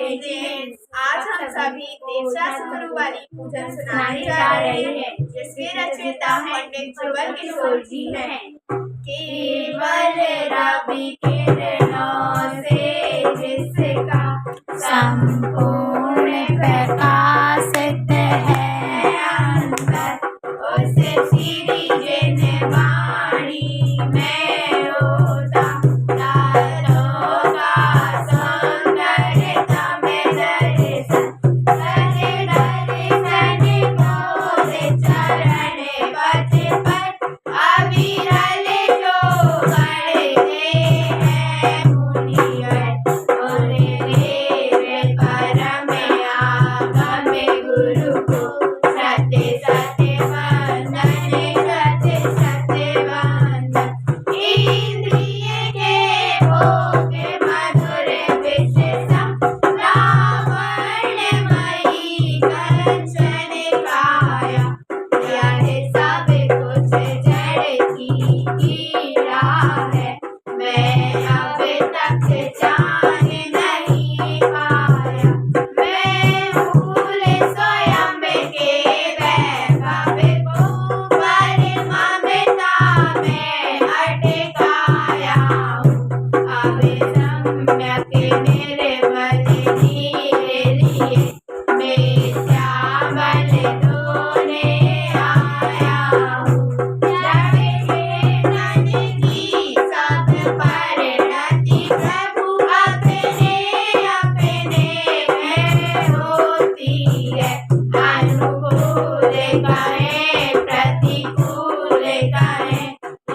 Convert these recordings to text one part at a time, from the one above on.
आज हम सभी देवशास्त्र गुरु वाली पूजन सुनाने जा रहे हैं, जिसके रचयिता पंडित जुगल किशोर जी हैं। केवल रवि किरणों से जिसका संपूर्ण प्रकाशित है अंतर, उसे श्री जिन वाणी में होता तारों का सौंदर्यता में दर्शन, करे दर्शन को चरण पथ पर अविरल जो करते हैं मुनिवर, उन्हें देव परम आगम गुरु को सत्य सत्य वंदन, सत्य सत्य वंदन। इंद्रिय के भोग मधुर विषसम लावण्यमयी कंचन काया, यह सब कुछ जड़ की कीड़ा है, मैं अब तक जान नहीं पाया। मैं भूल स्वयं के वैभव को परमता में अटकाया हूँ, अब सम्यक निर्बल धीरे लिए मिथ्या बल धोने आया हूँ। जब वेदन की सब परिणति प्रभु अपने अपने में होती है, अनुकूल कहें प्रतिकूल कहें,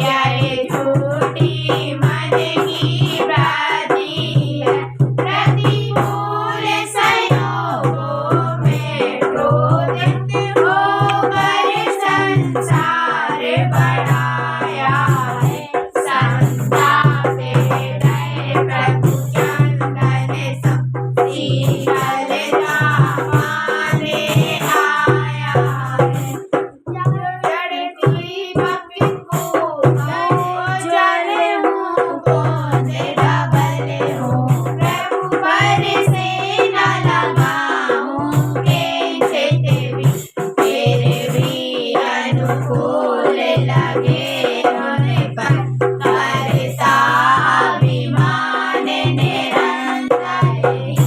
यह झूठी मन की भ्रांति है। प्रतिकूल संयोगों में क्रोधित होकर संसार बढ़ाया है, संताप हृदय प्रभु चंदन सम शीतलता पाने आया है। जड़ती भक्ति को जल हूँ कौन डबल हूँ, प्रभु पर से न लगाऊं किंचित भी, फिर भी अनुकूल लगे उन पर करता अभिमान निरंतर ही।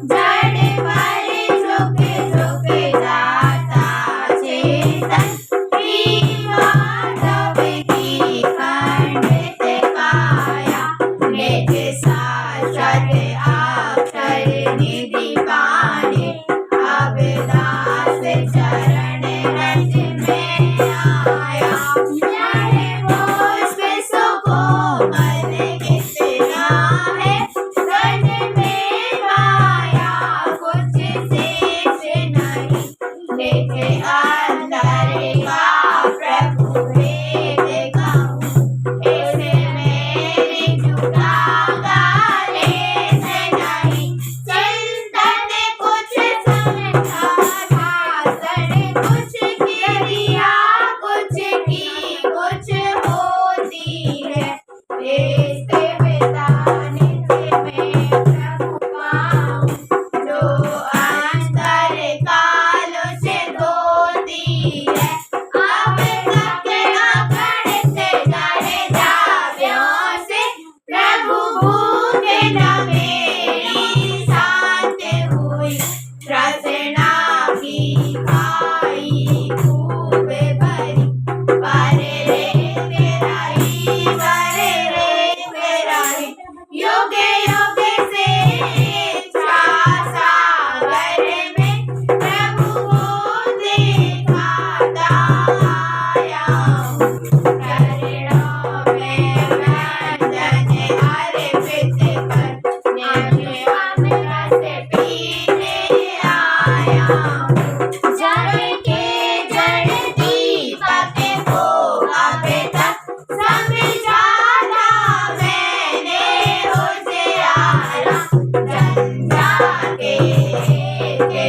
जड़ पर झुक झुक जाता चेतन, श्री माधव की खंडित काया, निज शाश्वत अक्षर निधि पाने, अब दास चरण रज में आया। यह पुष्प सुकोमल कितना है, तन में माया कुछ शेष नहीं, निज अंतर का प्रभु भेद कहूँ, इसमें मेरी जुटा गालेस नहीं। चिंतन कुछ समझा भाषण कुछ क्रिया कुछ की कुछ होती है, इस विधान से मैं प्रभु पाऊँ, जो अंतर काल से धोती है। अब तक अगणित जड़ जाव्यों से प्रभु भूख न मेरी शांत हुई, रचना की खाई खूब भरी, पर रे मेरा ही पर रे मेरा ही, युग युग से इच्छा सागर में प्रभु को दिखाता आया हूँ। चरणों में वंदन अर्पित कर, निज अमृत पीने आया हूँ। जड़ के जड़ दीपक को अब तक समझा था मैंने उजियारा, जंजा के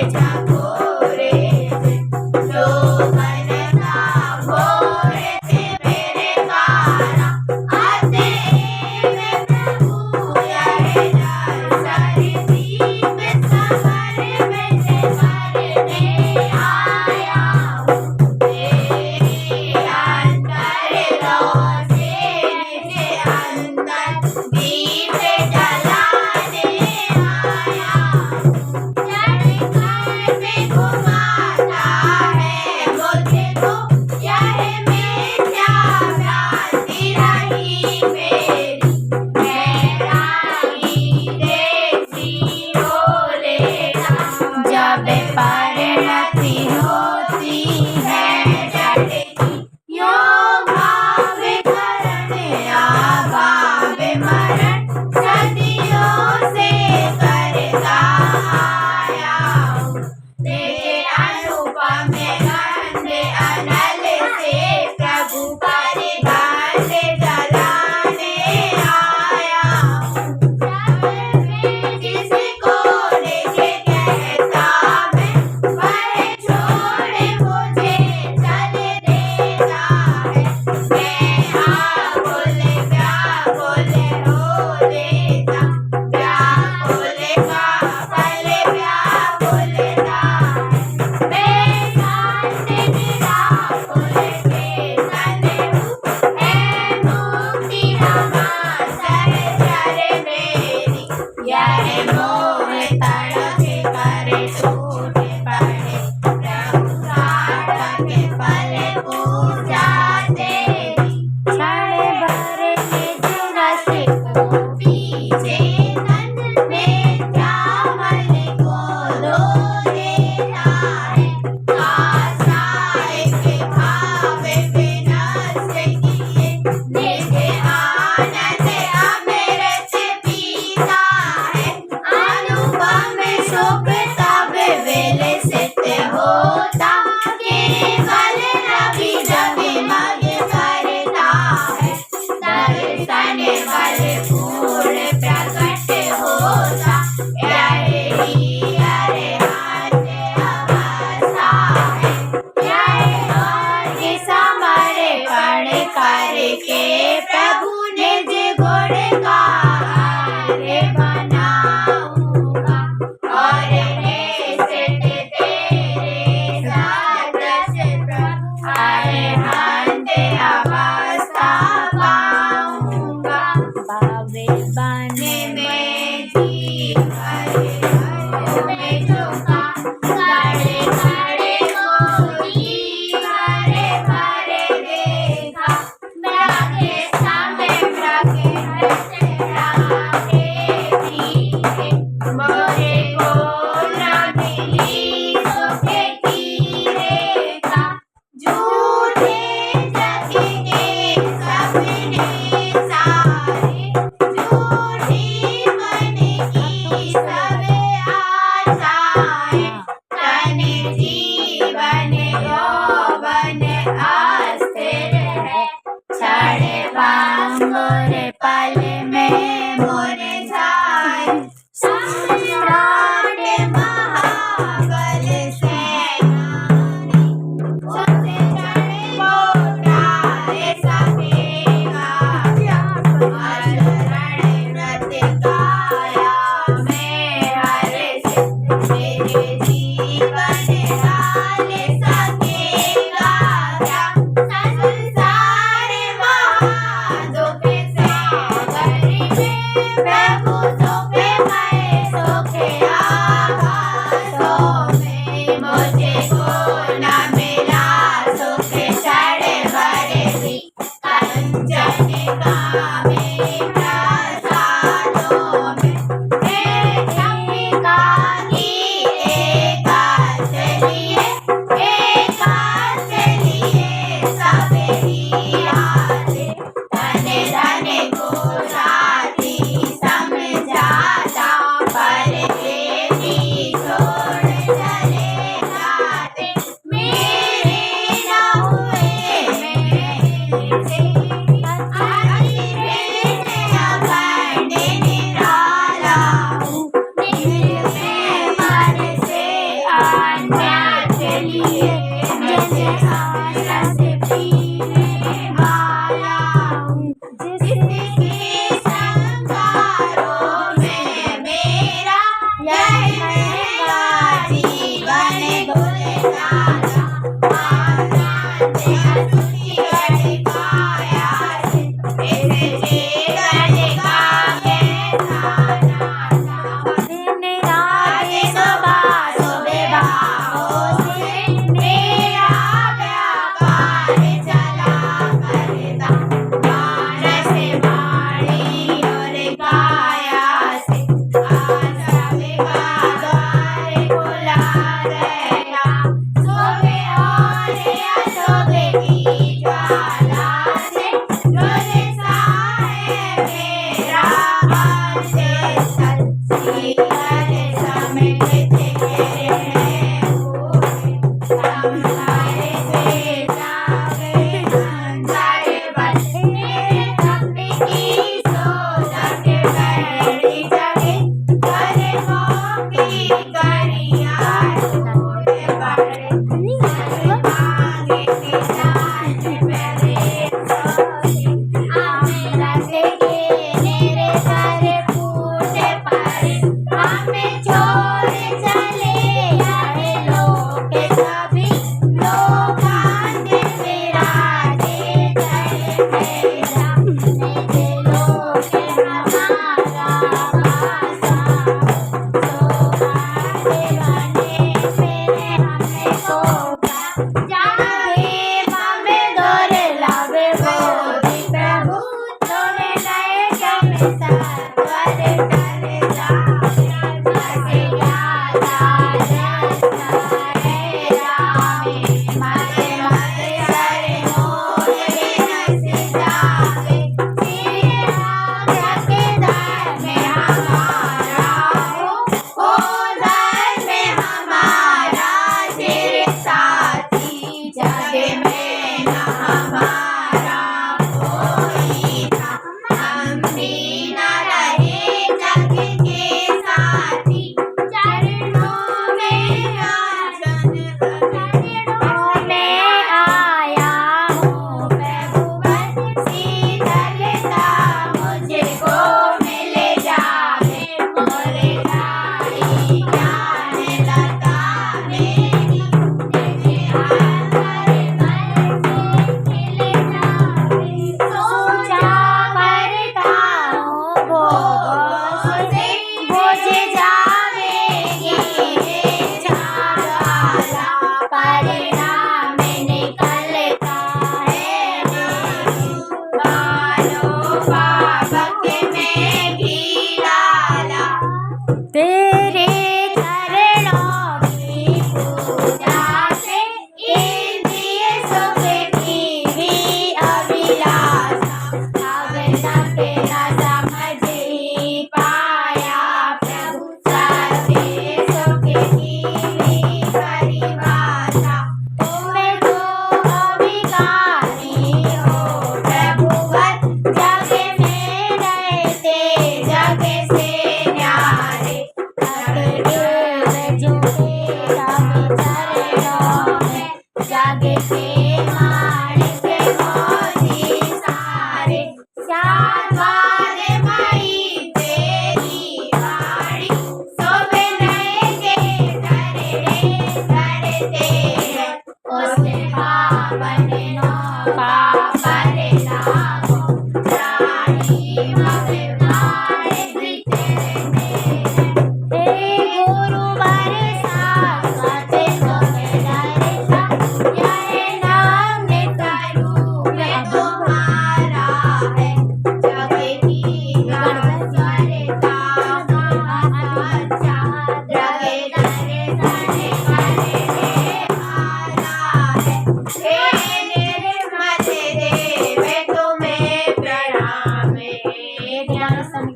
झकोरे से जो बनता भोर से मेरे कारा, अतएव प्रभु यह दर्शन दीप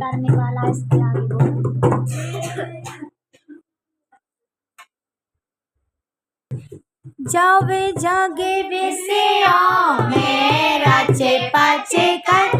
करने वाला इसके आगे बोलो। जावे जागे बेसिया में राचे पाचे कर